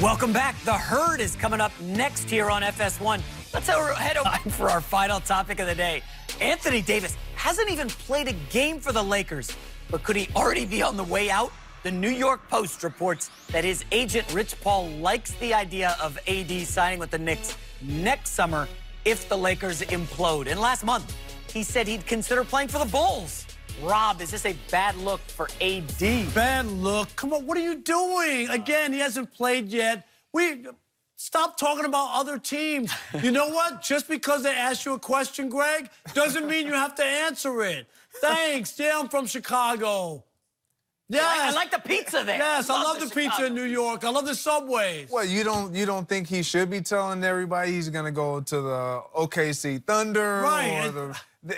Welcome back. The Herd is coming up next here on FS1. Let's head over for our final topic of the day. Anthony Davis hasn't even played a game for the Lakers, but could he already be on the way out? The New York Post reports that his agent, Rich Paul, likes the idea of AD signing with the Knicks next summer if the Lakers implode. And last month, he said he'd consider playing for the Bulls. Rob, is this a bad look for AD? Bad look? Come on, what are you doing? Again, he hasn't played yet. Stop talking about other teams. You know what? Just because they ask you a question, Greg, doesn't mean you have to answer it. Thanks. Yeah, I'm from Chicago. Yes. I like the pizza there. Yes, I love the pizza in New York. I love the subways. Well, you don't think he should be telling everybody he's gonna go to the OKC Thunder Right. or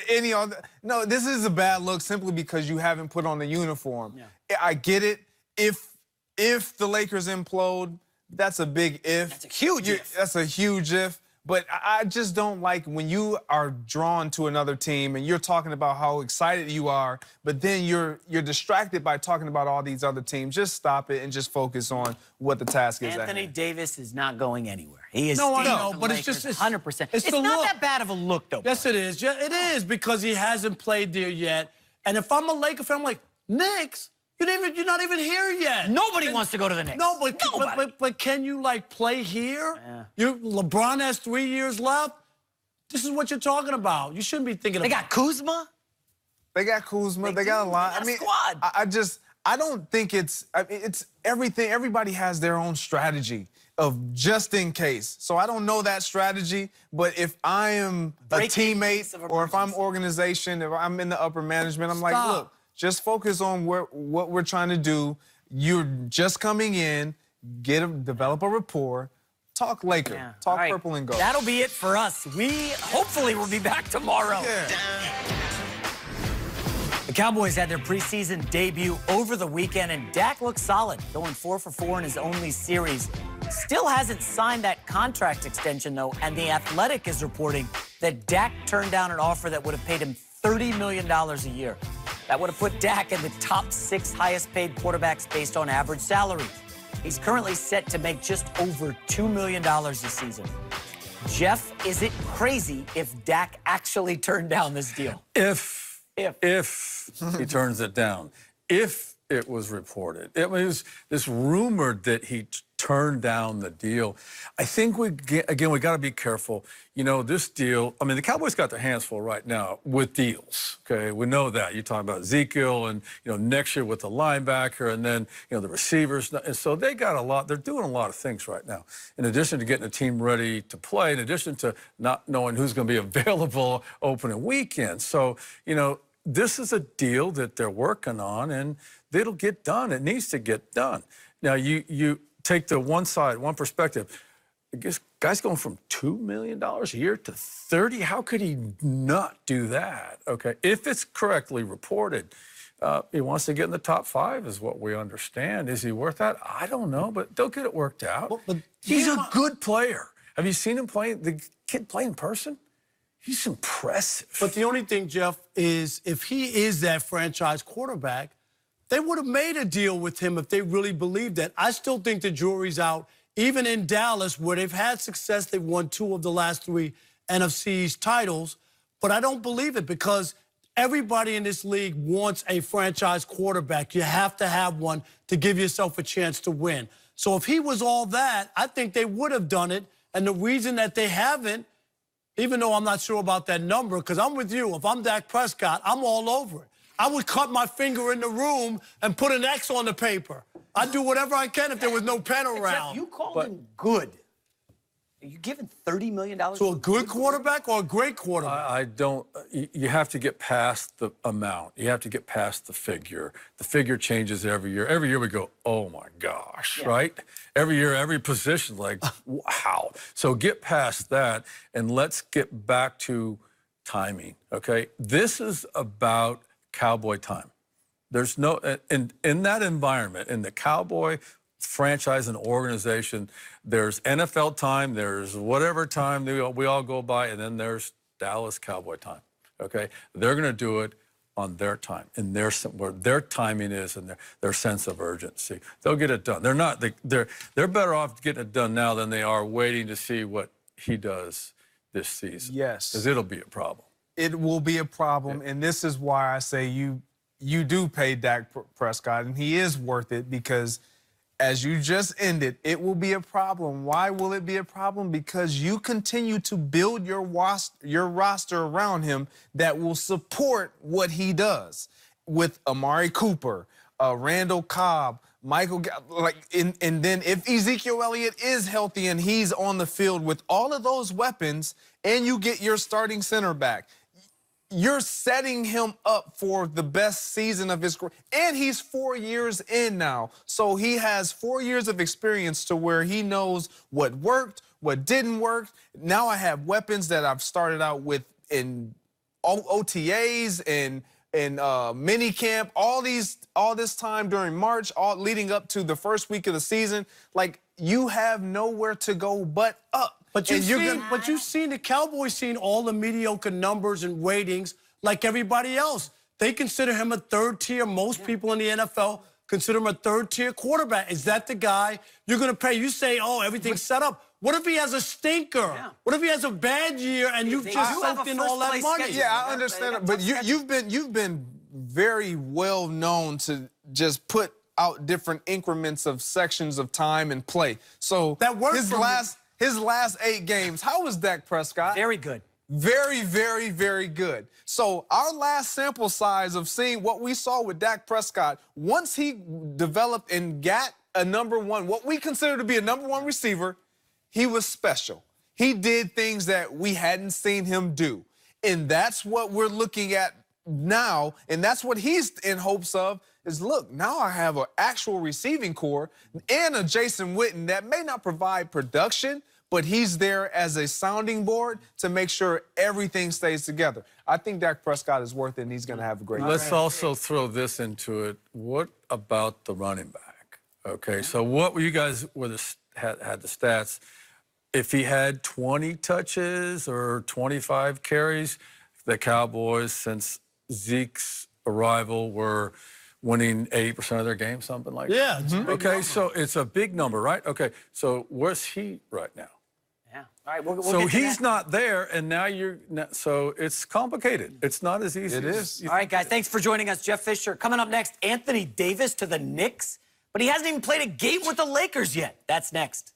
any other? No, this is a bad look simply because you haven't put on the uniform. Yeah. I get it. If the Lakers implode, that's a big if. That's a huge if. That's a huge if. But I just don't like when you are drawn to another team and you're talking about how excited you are, but then you're distracted by talking about all these other teams. Just stop it and just focus on what the task is. Anthony Davis is not going anywhere. He is No, I staying know, with the but Lakers, it's just 100%. It's the not look. that bad of a look, though. Yes, it is. It is because he hasn't played there yet. And if I'm a Laker fan, I'm like, Knicks? You're not even here yet. Nobody wants to go to the Knicks. No, but can you, like, play here? Yeah. LeBron has 3 years left. This is what you're talking about. You shouldn't be thinking They about got Kuzma. They got Kuzma. They got a lot. They got a squad. I don't think it's everything. Everybody has their own strategy of just in case. So I don't know that strategy, but if I am a teammate or if I'm organization, if I'm in the upper management, I'm like, look, just focus on what we're trying to do. You're just coming in, develop a rapport, talk Laker, talk purple and gold. That'll be it for us. We hopefully will be back tomorrow. Yeah. The Cowboys had their preseason debut over the weekend, and Dak looks solid, going 4 for 4 in his only series. Still hasn't signed that contract extension, though, and The Athletic is reporting that Dak turned down an offer that would have paid him $30 million a year. That would have put Dak in the top 6 highest-paid quarterbacks based on average salary. He's currently set to make just over $2 million this season. Jeff, is it crazy if Dak actually turned down this deal? If he turns it down. If it was reported. It was this rumored that he turned down the deal. I think we got to be careful. You know, this deal, I mean, the Cowboys got their hands full right now with deals, okay? We know that. You're talking about Ezekiel and, you know, next year with the linebacker and then, you know, the receivers. And so they got a lot. They're doing a lot of things right now. In addition to getting the team ready to play, in addition to not knowing who's going to be available opening weekend. So, you know, this is a deal that they're working on, and it'll get done. It needs to get done. Now, you take the one side, one perspective. I guess guy's going from $2 million a year to 30. How could he not do that? Okay, if it's correctly reported, he wants to get in the top 5, is what we understand. Is he worth that? I don't know, but they'll get it worked out. Well, but he's a good player. Have you seen him play? The kid play in person? He's impressive. But the only thing, Jeff, is if he is that franchise quarterback, they would have made a deal with him if they really believed that. I still think the jury's out, even in Dallas, where they've had success. They've won 2 of the last 3 NFC East titles. But I don't believe it because everybody in this league wants a franchise quarterback. You have to have one to give yourself a chance to win. So if he was all that, I think they would have done it. And the reason that they haven't, even though I'm not sure about that number, because I'm with you. If I'm Dak Prescott, I'm all over it. I would cut my finger in the room and put an X on the paper. I'd do whatever I can if there was no pen around. Jeff, you called him good. Are you giving $30 million to a good quarterback or a great quarterback? I don't. You have to get past the amount. You have to get past the figure. The figure changes every year. Every year we go, oh my gosh, right? Every year, every position, like, wow. So get past that and let's get back to timing, okay? This is about Cowboy time. There's no, in that environment, in the Cowboy franchise and organization, there's NFL time, there's whatever time we all go by, and then there's Dallas Cowboy time, okay? They're going to do it on their time, in where their timing is and their sense of urgency. They'll get it done. They're better off getting it done now than they are waiting to see what he does this season. Yes. Because it'll be a problem. It will be a problem, and this is why I say you do pay Dak Prescott, and he is worth it because, as you just ended, it will be a problem. Why will it be a problem? Because you continue to build your roster around him that will support what he does with Amari Cooper, Randall Cobb, Michael, and then if Ezekiel Elliott is healthy and he's on the field with all of those weapons, and you get your starting center back, you're setting him up for the best season of his career. And he's 4 years in now. So he has 4 years of experience to where he knows what worked, what didn't work. Now I have weapons that I've started out with in OTAs and mini camp, all this time during March, all leading up to the first week of the season. Like, you have nowhere to go but up. But you've seen the Cowboys seen all the mediocre numbers and ratings like everybody else. They consider him a third tier. Most people in the NFL consider him a third tier quarterback. Is that the guy you're going to pay? You say, oh, everything's set up. What if he has a stinker? Yeah. What if he has a bad year and you've just soaked in all that money? Yeah, I understand it, but you've been very well known to just put out different increments of sections of time and play. So that worked his last 8 games, how was Dak Prescott? Very good. Very, very, very good. So our last sample size of seeing what we saw with Dak Prescott, once he developed and got a #1, what we consider to be a #1 receiver, he was special. He did things that we hadn't seen him do. And that's what we're looking at now, and that's what he's in hopes of, is look, now I have an actual receiving core and a Jason Witten that may not provide production, but he's there as a sounding board to make sure everything stays together. I think Dak Prescott is worth it, and he's going to have a great year. Let's also throw this into it. What about the running back? Okay, so what were you guys had the stats? If he had 20 touches or 25 carries, the Cowboys, since Zeke's arrival, were winning 80% of their games, something like that. Yeah. Okay, so it's a big number, right? Okay, so where's he right now? Yeah. All right, we'll so get to he's that. not there, and now so it's complicated. It's not as easy. It is. All right, guys, thanks for joining us. Jeff Fisher. Coming up next, Anthony Davis to the Knicks, but he hasn't even played a game with the Lakers yet. That's next.